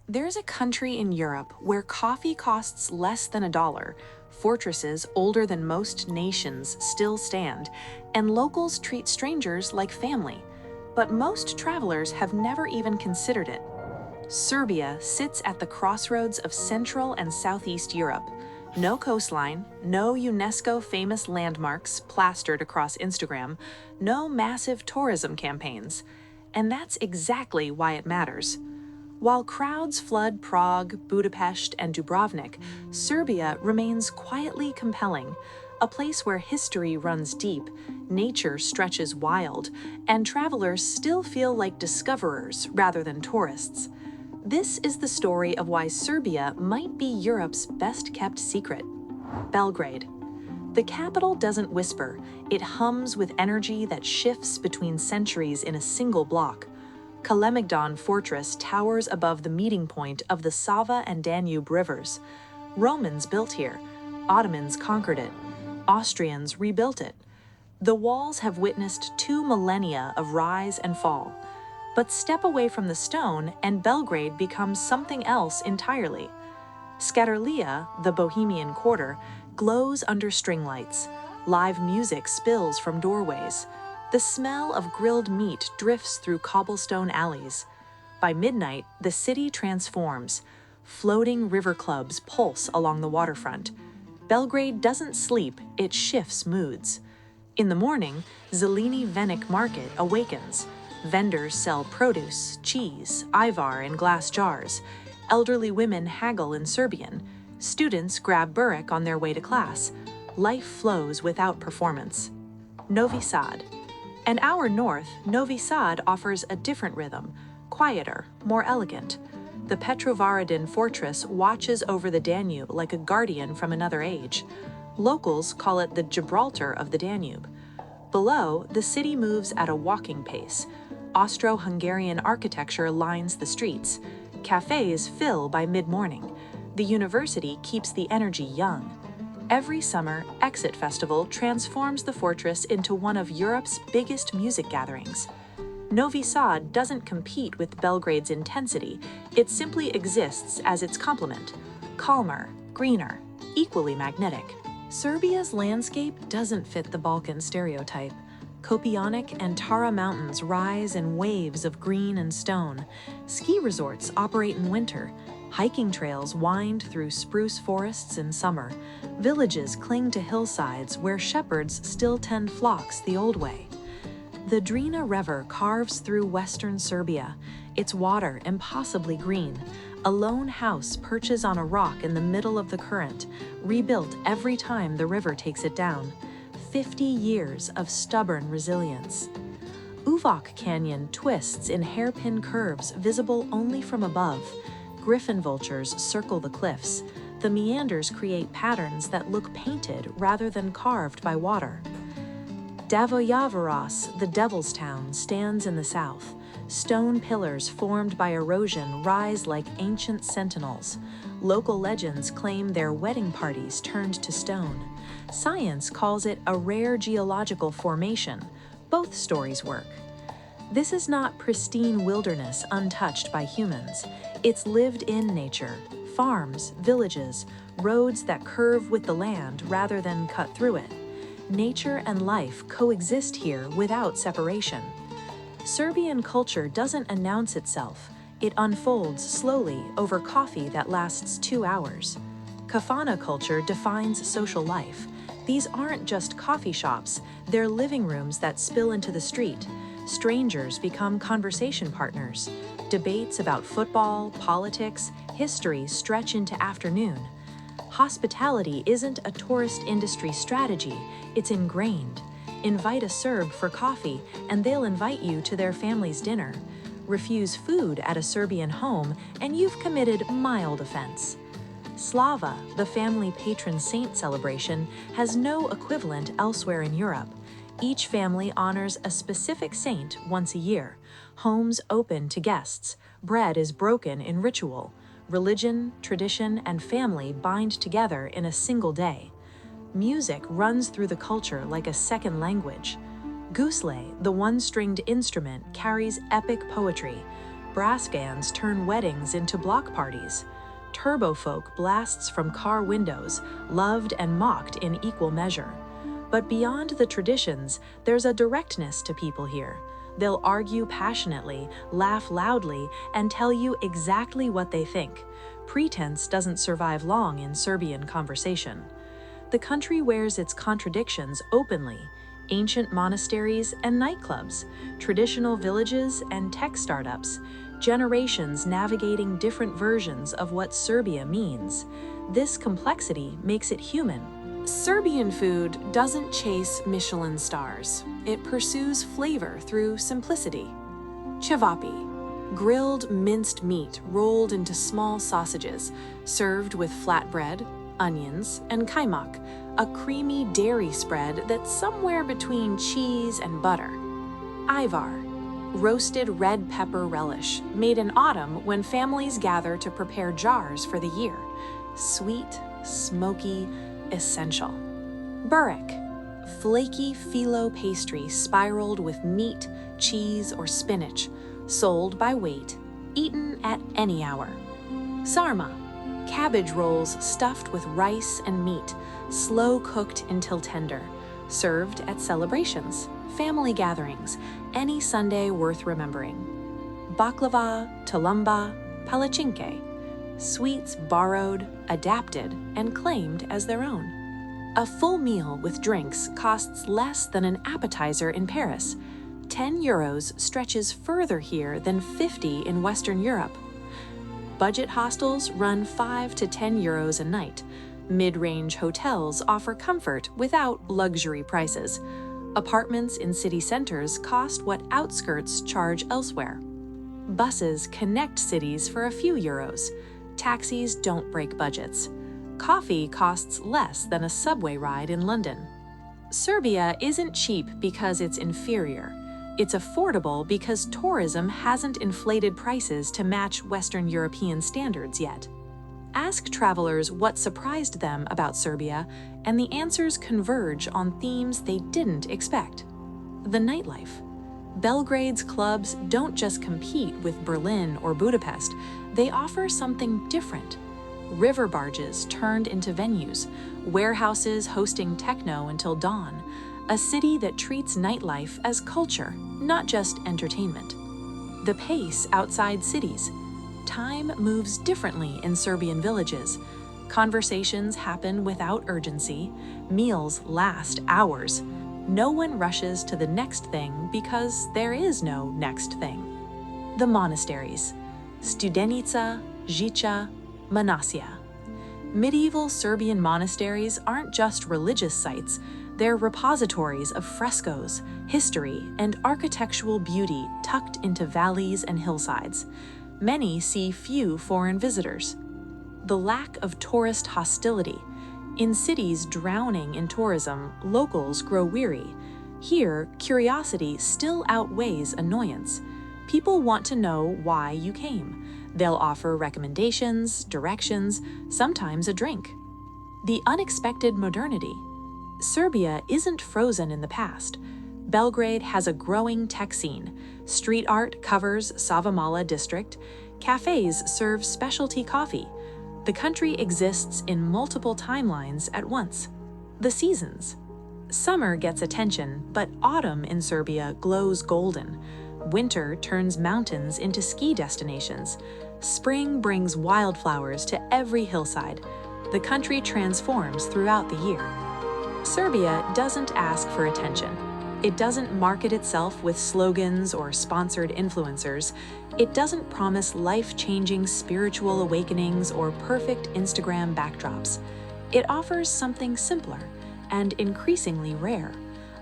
There's a country in Europe where coffee costs less than $1, fortresses older than most nations still stand, and locals treat strangers like family. But most travelers have never even considered it. Serbia sits at the crossroads of Central and Southeast Europe. No coastline, no UNESCO famous landmarks plastered across Instagram, no massive tourism campaigns. And that's exactly why it matters. While crowds flood Prague, Budapest, and Dubrovnik, Serbia remains quietly compelling, a place where history runs deep, nature stretches wild, and travelers still feel like discoverers rather than tourists. This is the story of why Serbia might be Europe's best-kept secret. Belgrade. The capital doesn't whisper, it hums with energy that shifts between centuries in a single block. Kalemegdan Fortress towers above the meeting point of the Sava and Danube rivers. Romans built here, Ottomans conquered it, Austrians rebuilt it. The walls have witnessed 2 millennia of rise and fall. But step away from the stone and Belgrade becomes something else entirely. Skaterlia, the Bohemian Quarter, glows under string lights. Live music spills from doorways. The smell of grilled meat drifts through cobblestone alleys. By midnight, the city transforms. Floating river clubs pulse along the waterfront. Belgrade doesn't sleep, it shifts moods. In the morning, Zeleni Venik Market awakens. Vendors sell produce, cheese, ivar in glass jars. Elderly women haggle in Serbian. Students grab burek on their way to class. Life flows without performance. Novi Sad. An hour north, Novi Sad offers a different rhythm, quieter, more elegant. The Petrovaradin fortress watches over the Danube like a guardian from another age. Locals call it the Gibraltar of the Danube. Below, the city moves at a walking pace. Austro-Hungarian architecture lines the streets. Cafes fill by mid-morning. The university keeps the energy young. Every summer, Exit Festival transforms the fortress into one of Europe's biggest music gatherings. Novi Sad doesn't compete with Belgrade's intensity, it simply exists as its complement. Calmer, greener, equally magnetic. Serbia's landscape doesn't fit the Balkan stereotype. Kopionic and Tara mountains rise in waves of green and stone. Ski resorts operate in winter. Hiking trails wind through spruce forests in summer. Villages cling to hillsides where shepherds still tend flocks the old way. The Drina River carves through western Serbia, its water impossibly green. A lone house perches on a rock in the middle of the current, rebuilt every time the river takes it down. 50 years of stubborn resilience. Uvok Canyon twists in hairpin curves visible only from above. Griffin vultures circle the cliffs. The meanders create patterns that look painted rather than carved by water. Davoyavaros, the Devil's Town, stands in the south. Stone pillars formed by erosion rise like ancient sentinels. Local legends claim their wedding parties turned to stone. Science calls it a rare geological formation. Both stories work. This is not pristine wilderness untouched by humans. It's lived-in nature, farms, villages, roads that curve with the land rather than cut through it. Nature and life coexist here without separation. Serbian culture doesn't announce itself. It unfolds slowly over coffee that lasts 2 hours. Kafana culture defines social life. These aren't just coffee shops, they're living rooms that spill into the street. Strangers become conversation partners. Debates about football, politics, history stretch into afternoon. Hospitality isn't a tourist industry strategy, it's ingrained. Invite a Serb for coffee, and they'll invite you to their family's dinner. Refuse food at a Serbian home, and you've committed mild offense. Slava, the family patron saint celebration, has no equivalent elsewhere in Europe. Each family honors a specific saint once a year. Homes open to guests. Bread is broken in ritual. Religion, tradition, and family bind together in a single day. Music runs through the culture like a second language. Gusle, the one-stringed instrument, carries epic poetry. brass bands turn weddings into block parties. Turbofolk blasts from car windows, loved and mocked in equal measure. But beyond the traditions, there's a directness to people here. They'll argue passionately, laugh loudly, and tell you exactly what they think. Pretense doesn't survive long in Serbian conversation. The country wears its contradictions openly: ancient monasteries and nightclubs, traditional villages and tech startups, generations navigating different versions of what Serbia means. This complexity makes it human. Serbian food doesn't chase Michelin stars. It pursues flavor through simplicity. Cevapi, grilled minced meat rolled into small sausages, served with flatbread, onions, and kaymak, a creamy dairy spread that's somewhere between cheese and butter. Ivar, roasted red pepper relish, made in autumn when families gather to prepare jars for the year. Sweet, smoky, essential. Burek, flaky phyllo pastry spiraled with meat, cheese, or spinach, sold by weight, eaten at any hour. Sarma, cabbage rolls stuffed with rice and meat, slow-cooked until tender, served at celebrations, family gatherings, any Sunday worth remembering. Baklava, tulumba, palachinke, sweets borrowed, adapted, and claimed as their own. A full meal with drinks costs less than an appetizer in Paris. 10 euros stretches further here than 50 in Western Europe. Budget hostels run 5 to 10 euros a night. Mid-range hotels offer comfort without luxury prices. Apartments in city centers cost what outskirts charge elsewhere. Buses connect cities for a few euros. Taxis don't break budgets. Coffee costs less than a subway ride in London. Serbia isn't cheap because it's inferior. It's affordable because tourism hasn't inflated prices to match Western European standards yet. Ask travelers what surprised them about Serbia, and the answers converge on themes they didn't expect. The nightlife. Belgrade's clubs don't just compete with Berlin or Budapest, they offer something different. River barges turned into venues, warehouses hosting techno until dawn, a city that treats nightlife as culture, not just entertainment. The pace outside cities. Time moves differently in Serbian villages. Conversations happen without urgency. Meals last hours. No one rushes to the next thing because there is no next thing. The monasteries. Studenica, Žiča, Manasija. Medieval Serbian monasteries aren't just religious sites, they're repositories of frescoes, history, and architectural beauty tucked into valleys and hillsides. Many see few foreign visitors. The lack of tourist hostility. In cities drowning in tourism, locals grow weary. Here, curiosity still outweighs annoyance. People want to know why you came. They'll offer recommendations, directions, sometimes a drink. The unexpected modernity. Serbia isn't frozen in the past. Belgrade has a growing tech scene. Street art covers Savamala district. Cafes serve specialty coffee. The country exists in multiple timelines at once. The seasons. Summer gets attention, but autumn in Serbia glows golden. Winter turns mountains into ski destinations. Spring brings wildflowers to every hillside. The country transforms throughout the year. Serbia doesn't ask for attention. It doesn't market itself with slogans or sponsored influencers. It doesn't promise life-changing spiritual awakenings or perfect Instagram backdrops. It offers something simpler and increasingly rare.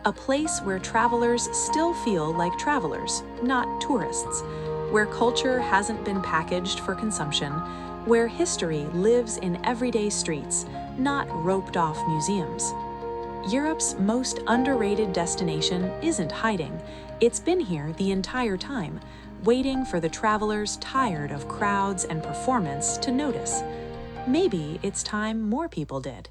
A place where travelers still feel like travelers, not tourists. Where culture hasn't been packaged for consumption. Where history lives in everyday streets, not roped-off museums. Europe's most underrated destination isn't hiding. It's been here the entire time, waiting for the travelers tired of crowds and performance to notice. Maybe it's time more people did.